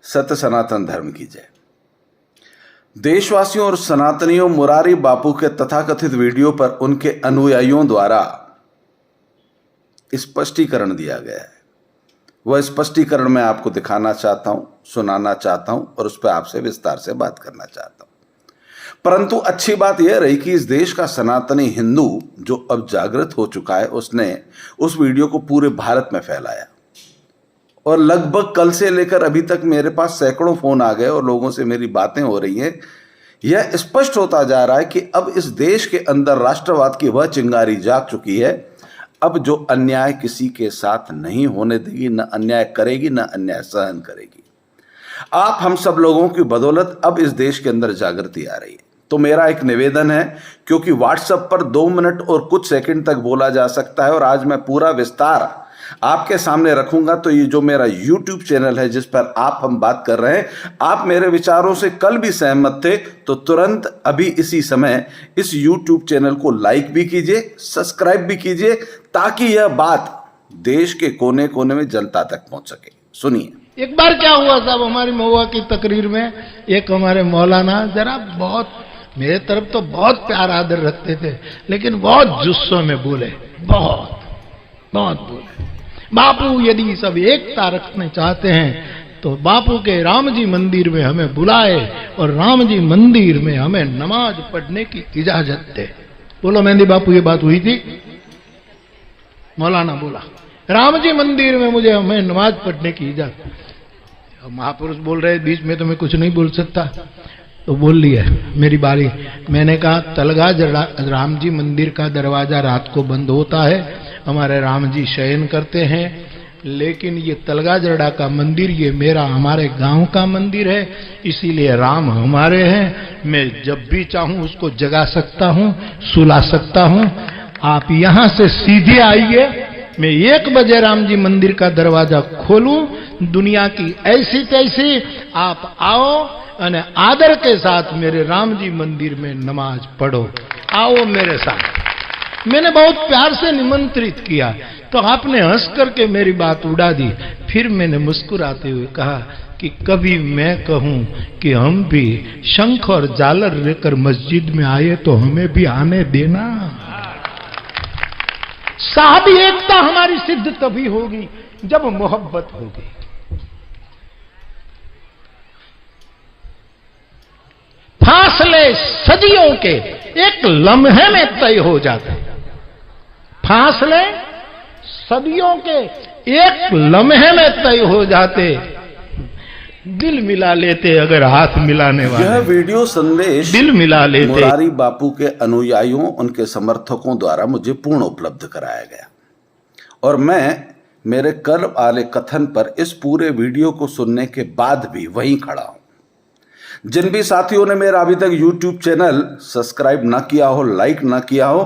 सत्य सनातन धर्म की जय। देशवासियों और सनातनियों, मुरारी बापू के तथाकथित वीडियो पर उनके अनुयायियों द्वारा स्पष्टीकरण दिया गया है। वह स्पष्टीकरण मैं आपको दिखाना चाहता हूं, सुनाना चाहता हूं और उस पर आपसे विस्तार से बात करना चाहता हूं। परंतु अच्छी बात यह रही कि इस देश का सनातनी हिंदू जो अब जागृत हो चुका है, उसने उस वीडियो को पूरे भारत में फैलाया और लगभग कल से लेकर अभी तक मेरे पास सैकड़ों फोन आ गए और लोगों से मेरी बातें हो रही हैं। यह स्पष्ट होता जा रहा है कि अब इस देश के अंदर राष्ट्रवाद की वह चिंगारी जाग चुकी है। अब जो अन्याय किसी के साथ नहीं होने देगी, न अन्याय करेगी, न अन्याय सहन करेगी। आप हम सब लोगों की बदौलत अब इस देश के अंदर जागृति आ रही है। तो मेरा एक निवेदन है, क्योंकि व्हाट्सएप पर 2 मिनट और कुछ सेकंड तक बोला जा सकता है और आज मैं पूरा विस्तार आपके सामने रखूंगा, तो ये जो मेरा YouTube चैनल है जिस पर हम बात कर रहे हैं, आप मेरे विचारों से कल भी सहमत थे तो तुरंत अभी इसी समय इस YouTube चैनल को लाइक भी कीजिए, सब्सक्राइब भी कीजिए, ताकि यह बात देश के कोने कोने में जनता तक पहुंच सके। सुनिए। एक बार क्या हुआ साहब, हमारी महुआ की तकरीर में एक हमारे मौलाना जरा बहुत मेरे तरफ तो बहुत प्यार आदर रखते थे, लेकिन बहुत जुस्सों में बोले, बहुत बोले, बापू यदि सब एकता रखने चाहते हैं तो बापू के राम जी मंदिर में हमें बुलाए और राम जी मंदिर में हमें नमाज पढ़ने की इजाजत दे। बोलो मेहंदी बापू, ये बात हुई थी? मौलाना बोला राम जी मंदिर में हमें नमाज पढ़ने की इजाजत। महापुरुष बोल रहे बीच में तो मैं कुछ नहीं बोल सकता, तो बोल लिया, मेरी बारी। मैंने कहा तलगा राम जी मंदिर का दरवाजा रात को बंद होता है, हमारे राम जी शयन करते हैं, लेकिन ये तलगा जड़ा का मंदिर ये मेरा हमारे गांव का मंदिर है, इसीलिए राम हमारे हैं। मैं जब भी चाहूं उसको जगा सकता हूं, सुला सकता हूं। आप यहां से सीधे आइए, मैं 1 बजे राम जी मंदिर का दरवाजा खोलूं, दुनिया की ऐसी तैसी आप आओ और आदर के साथ मेरे राम जी मंदिर में नमाज पढ़ो, आओ मेरे साथ। मैंने बहुत प्यार से निमंत्रित किया तो आपने हंस करके मेरी बात उड़ा दी। फिर मैंने मुस्कुराते हुए कहा कि कभी मैं कहूं कि हम भी शंख और झालर लेकर मस्जिद में आए तो हमें भी आने देना। साहबी एकता हमारी सिद्ध तभी होगी जब मोहब्बत होगी। फासले सदियों के एक लम्हे में तय हो जाते, फासले सदियों के एक लम्हे में तय हो जाते, दिल मिला लेते अगर हाथ मिलाने वाले। यह वीडियो संदेश दिल मिला लेते मुरारी बापू के अनुयायियों, उनके समर्थकों द्वारा मुझे पूर्ण उपलब्ध कराया गया और मैं मेरे कल वाले कथन पर इस पूरे वीडियो को सुनने के बाद भी वहीं खड़ा हूं। जिन भी साथियों ने मेरा अभी तक YouTube चैनल सब्सक्राइब ना किया हो, लाइक ना किया हो,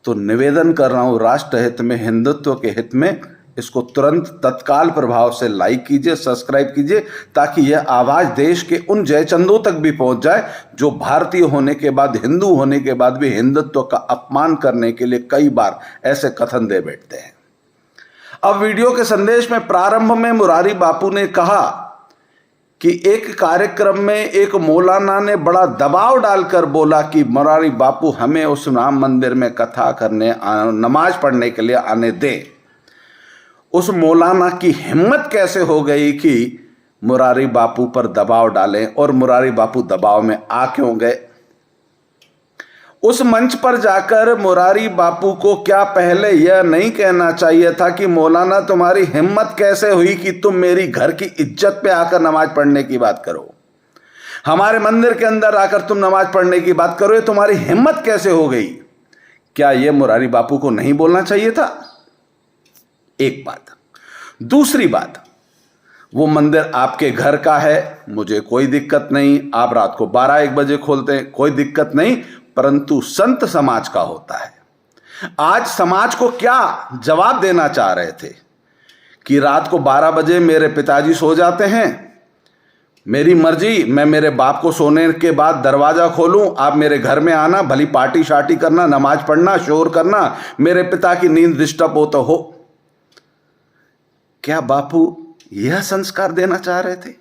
तो निवेदन कर रहा हूं राष्ट्र हित में, हिंदुत्व के हित में, इसको तुरंत तत्काल प्रभाव से लाइक कीजिए, सब्सक्राइब कीजिए, ताकि यह आवाज देश के उन जयचंदों तक भी पहुंच जाए जो भारतीय होने के बाद, हिंदू होने के बाद भी हिंदुत्व का अपमान करने के लिए कई बार ऐसे कथन दे बैठते हैं। अब वीडियो के संदेश में प्रारंभ में मुरारी बापू ने कहा कि एक कार्यक्रम में एक मौलाना ने बड़ा दबाव डालकर बोला कि मुरारी बापू हमें उस राम मंदिर में कथा करने, नमाज पढ़ने के लिए आने दें। उस मौलाना की हिम्मत कैसे हो गई कि मुरारी बापू पर दबाव डालें, और मुरारी बापू दबाव में आ क्यों गए? उस मंच पर जाकर मुरारी बापू को क्या पहले यह नहीं कहना चाहिए था कि मौलाना तुम्हारी हिम्मत कैसे हुई कि तुम मेरी घर की इज्जत पे आकर नमाज पढ़ने की बात करो, हमारे मंदिर के अंदर आकर तुम नमाज पढ़ने की बात करो, ये तुम्हारी हिम्मत कैसे हो गई? क्या यह मुरारी बापू को नहीं बोलना चाहिए था? एक बात। दूसरी बात, वो मंदिर आपके घर का है, मुझे कोई दिक्कत नहीं, आप रात को 12-1 बजे खोलते हैं, कोई दिक्कत नहीं, परंतु संत समाज का होता है। आज समाज को क्या जवाब देना चाह रहे थे कि रात को 12 बजे मेरे पिताजी सो जाते हैं, मेरी मर्जी, मैं मेरे बाप को सोने के बाद दरवाजा खोलूं, आप मेरे घर में आना, भली पार्टी शार्टी करना, नमाज पढ़ना, शोर करना, मेरे पिता की नींद डिस्टर्ब हो तो हो। क्या बापू यह संस्कार देना चाह रहे थे?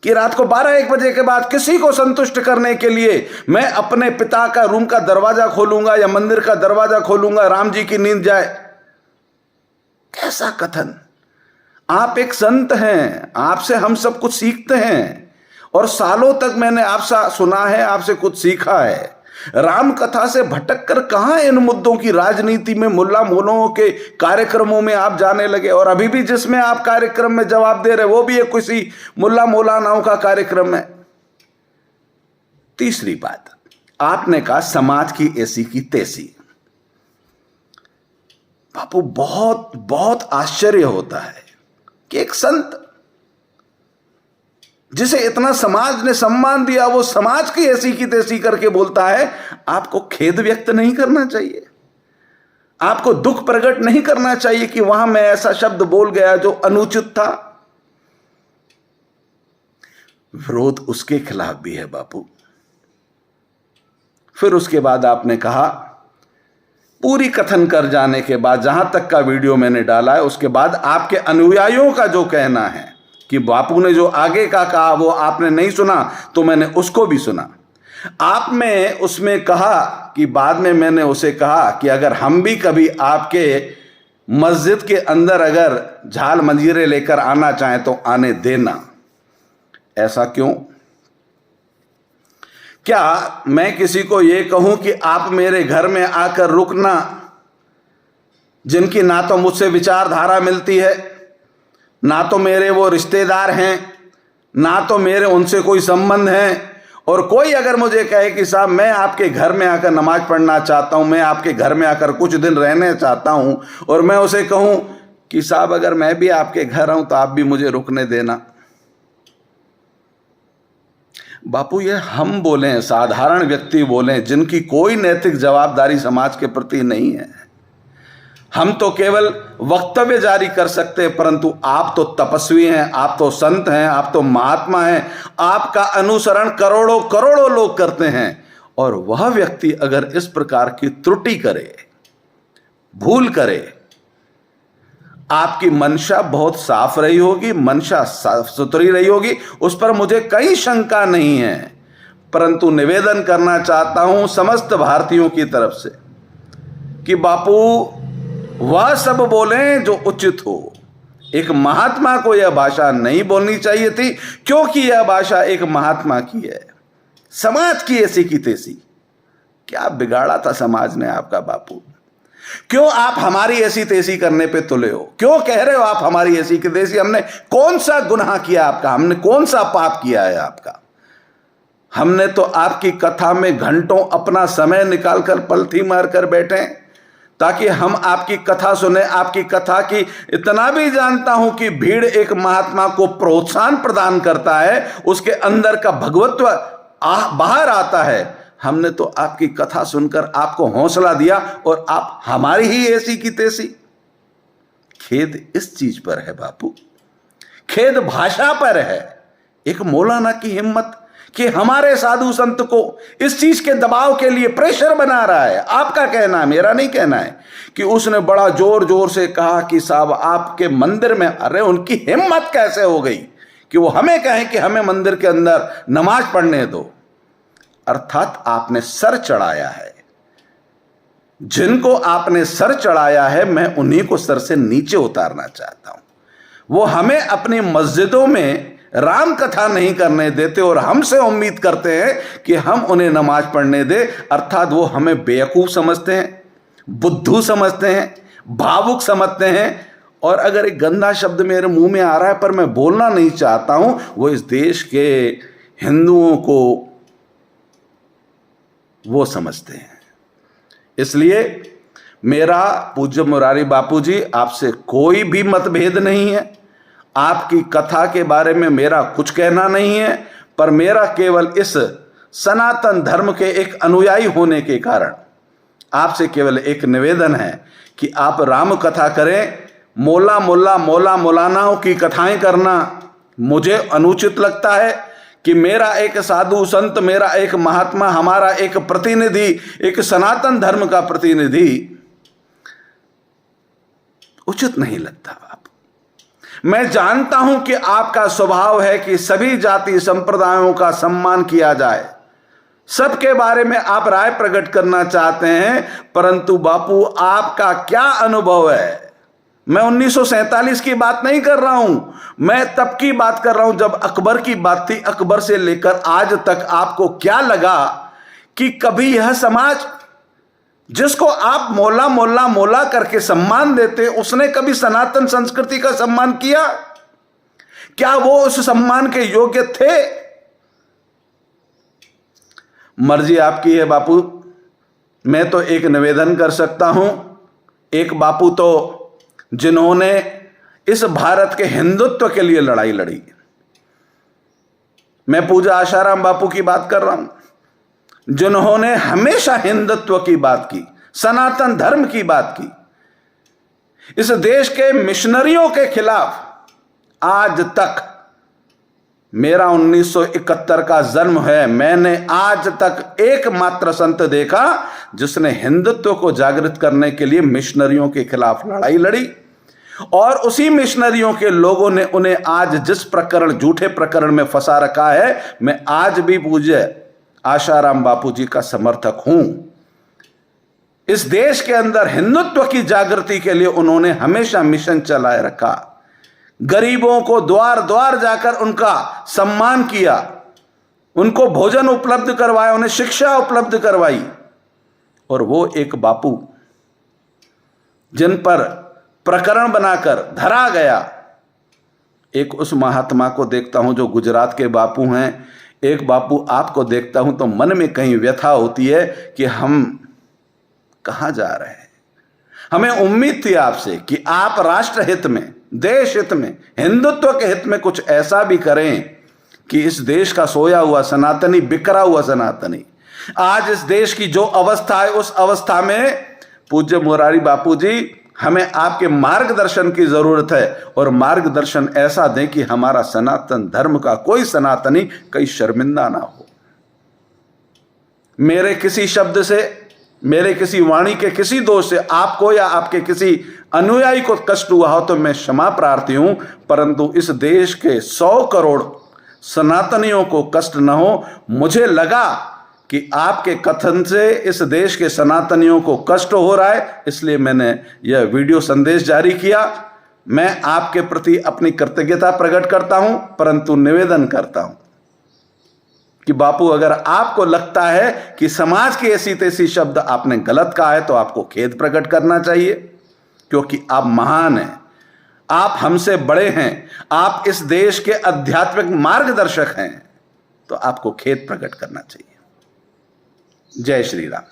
कि रात को 12-1 बजे के बाद किसी को संतुष्ट करने के लिए मैं अपने पिता का रूम का दरवाजा खोलूंगा या मंदिर का दरवाजा खोलूंगा, राम जी की नींद जाए। कैसा कथन! आप एक संत हैं, आपसे हम सब कुछ सीखते हैं और सालों तक मैंने आपसे सुना है, आपसे कुछ सीखा है। राम कथा से भटक कर कहां इन मुद्दों की राजनीति में, मुल्ला मोलों के कार्यक्रमों में आप जाने लगे। और अभी भी जिसमें आप कार्यक्रम में जवाब दे रहे वो भी एक किसी मुल्ला मौलानाओं का कार्यक्रम है। तीसरी बात, आपने कहा समाज की ऐसी की तैसी। बापू, बहुत बहुत आश्चर्य होता है कि एक संत जिसे इतना समाज ने सम्मान दिया, वो समाज की ऐसी की तैसी करके बोलता है। आपको खेद व्यक्त नहीं करना चाहिए, आपको दुख प्रकट नहीं करना चाहिए कि वहां मैं ऐसा शब्द बोल गया जो अनुचित था। विरोध उसके खिलाफ भी है बापू। फिर उसके बाद आपने कहा, पूरी कथन कर जाने के बाद, जहां तक का वीडियो मैंने डाला है, उसके बाद आपके अनुयायियों का जो कहना है कि बापू ने जो आगे का कहा वो आपने नहीं सुना, तो मैंने उसको भी सुना। आपने उसमें कहा कि बाद में मैंने उसे कहा कि अगर हम भी कभी आपके मस्जिद के अंदर अगर झाल मंजीरे लेकर आना चाहें तो आने देना। ऐसा क्यों? क्या मैं किसी को यह कहूं कि आप मेरे घर में आकर रुकना, जिनकी ना तो मुझसे विचारधारा मिलती है, ना तो मेरे वो रिश्तेदार हैं, ना तो मेरे उनसे कोई संबंध है, और कोई अगर मुझे कहे कि साहब मैं आपके घर में आकर नमाज पढ़ना चाहता हूं, मैं आपके घर में आकर कुछ दिन रहने चाहता हूं, और मैं उसे कहूं कि साहब अगर मैं भी आपके घर आऊं तो आप भी मुझे रुकने देना। बापू, ये हम बोलें, साधारण व्यक्ति बोलें, जिनकी कोई नैतिक जवाबदारी समाज के प्रति नहीं है। हम तो केवल वक्तव्य जारी कर सकते हैं, परंतु आप तो तपस्वी हैं, आप तो संत हैं, आप तो महात्मा हैं, आपका अनुसरण करोड़ों करोड़ों लोग करते हैं। और वह व्यक्ति अगर इस प्रकार की त्रुटि करे, भूल करे, आपकी मंशा बहुत साफ रही होगी, मंशा साफ सुथरी रही होगी, उस पर मुझे कई शंका नहीं है। परंतु निवेदन करना चाहता हूं समस्त भारतीयों की तरफ से कि बापू वह सब बोलें जो उचित हो। एक महात्मा को यह भाषा नहीं बोलनी चाहिए थी, क्योंकि यह भाषा एक महात्मा की है। समाज की ऐसी की तैसी क्या बिगाड़ा था समाज ने आपका बापू? क्यों आप हमारी ऐसी तैसी करने पे तुले हो? क्यों कह रहे हो आप हमारी ऐसी की तैसी? हमने कौन सा गुनाह किया आपका? हमने कौन सा पाप किया है आपका? हमने तो आपकी कथा में घंटों अपना समय निकालकर पलथी मारकर बैठे ताकि हम आपकी कथा सुने। आपकी कथा की इतना भी जानता हूं कि भीड़ एक महात्मा को प्रोत्साहन प्रदान करता है, उसके अंदर का भगवत्व बाहर आता है। हमने तो आपकी कथा सुनकर आपको हौसला दिया और आप हमारी ही ऐसी की तैसी। खेद इस चीज पर है बापू, खेद भाषा पर है। एक मौलाना की हिम्मत कि हमारे साधु संत को इस चीज के दबाव के लिए प्रेशर बना रहा है। आपका कहना है, मेरा नहीं कहना है, कि उसने बड़ा जोर जोर से कहा कि साहब आपके मंदिर में, अरे उनकी हिम्मत कैसे हो गई कि वो हमें कहें कि हमें मंदिर के अंदर नमाज पढ़ने दो। अर्थात आपने सर चढ़ाया है। जिनको आपने सर चढ़ाया है, मैं उन्हीं को सर से नीचे उतारना चाहता हूं। वो हमें अपनी मस्जिदों में राम कथा नहीं करने देते और हमसे उम्मीद करते हैं कि हम उन्हें नमाज पढ़ने दे। अर्थात वो हमें बेवकूफ समझते हैं, बुद्धू समझते हैं, भावुक समझते हैं। और अगर एक गंदा शब्द मेरे मुंह में आ रहा है पर मैं बोलना नहीं चाहता हूं, वो इस देश के हिंदुओं को वो समझते हैं। इसलिए मेरा पूज्य मुरारी बापू जी, आपसे कोई भी मतभेद नहीं है। आपकी कथा के बारे में मेरा कुछ कहना नहीं है, पर मेरा केवल इस सनातन धर्म के एक अनुयायी होने के कारण आपसे केवल एक निवेदन है कि आप राम कथा करें। मौला मौलानाओं की कथाएं करना मुझे अनुचित लगता है कि मेरा एक साधु संत, मेरा एक महात्मा, हमारा एक प्रतिनिधि, एक सनातन धर्म का प्रतिनिधि उचित नहीं लगता। मैं जानता हूं कि आपका स्वभाव है कि सभी जाति संप्रदायों का सम्मान किया जाए, सबके बारे में आप राय प्रकट करना चाहते हैं, परंतु बापू आपका क्या अनुभव है? मैं 1947 की बात नहीं कर रहा हूं, मैं तब की बात कर रहा हूं जब अकबर की बात थी। अकबर से लेकर आज तक आपको क्या लगा कि कभी यह समाज जिसको आप मोला मोला मोला करके सम्मान देते, उसने कभी सनातन संस्कृति का सम्मान किया? क्या वो उस सम्मान के योग्य थे? मर्जी आपकी है बापू। मैं तो एक निवेदन कर सकता हूं, एक बापू तो जिन्होंने इस भारत के हिंदुत्व के लिए लड़ाई लड़ी, मैं पूज्य आशाराम बापू की बात कर रहा हूं, जिन्होंने हमेशा हिंदुत्व की बात की, सनातन धर्म की बात की, इस देश के मिशनरियों के खिलाफ। आज तक मेरा 1971 का जन्म है, मैंने आज तक एकमात्र संत देखा जिसने हिंदुत्व को जागृत करने के लिए मिशनरियों के खिलाफ लड़ाई लड़ी, और उसी मिशनरियों के लोगों ने उन्हें आज जिस प्रकरण, झूठे प्रकरण में फंसा रखा है, मैं आज भी पूज्य आशाराम बापू जी का समर्थक हूं। इस देश के अंदर हिंदुत्व की जागृति के लिए उन्होंने हमेशा मिशन चलाए रखा, गरीबों को द्वार द्वार जाकर उनका सम्मान किया, उनको भोजन उपलब्ध करवाया, उन्हें शिक्षा उपलब्ध करवाई। और वो एक बापू जिन पर प्रकरण बनाकर धरा गया, एक उस महात्मा को देखता हूं जो गुजरात के बापू हैं, एक बापू आपको देखता हूं तो मन में कहीं व्यथा होती है कि हम कहां जा रहे हैं। हमें उम्मीद थी आपसे कि आप राष्ट्र हित में, देश हित में, हिंदुत्व के हित में कुछ ऐसा भी करें कि इस देश का सोया हुआ सनातनी, बिखरा हुआ सनातनी, आज इस देश की जो अवस्था है उस अवस्था में पूज्य मुरारी बापू जी, हमें आपके मार्गदर्शन की जरूरत है, और मार्गदर्शन ऐसा दें कि हमारा सनातन धर्म का कोई सनातनी कहीं शर्मिंदा ना हो। मेरे किसी शब्द से, मेरे किसी वाणी के किसी दोष से आपको या आपके किसी अनुयायी को कष्ट हुआ हो तो मैं क्षमा प्रार्थी हूं, परंतु इस देश के 100 करोड़ सनातनियों को कष्ट न हो। मुझे लगा कि आपके कथन से इस देश के सनातनियों को कष्ट हो रहा है, इसलिए मैंने यह वीडियो संदेश जारी किया। मैं आपके प्रति अपनी कृतज्ञता प्रकट करता हूं, परंतु निवेदन करता हूं कि बापू, अगर आपको लगता है कि समाज की ऐसी तैसी शब्द आपने गलत कहा है तो आपको खेद प्रकट करना चाहिए, क्योंकि आप महान हैं, आप हमसे बड़े हैं, आप इस देश के आध्यात्मिक मार्गदर्शक हैं, तो आपको खेद प्रकट करना चाहिए। जय श्री राम।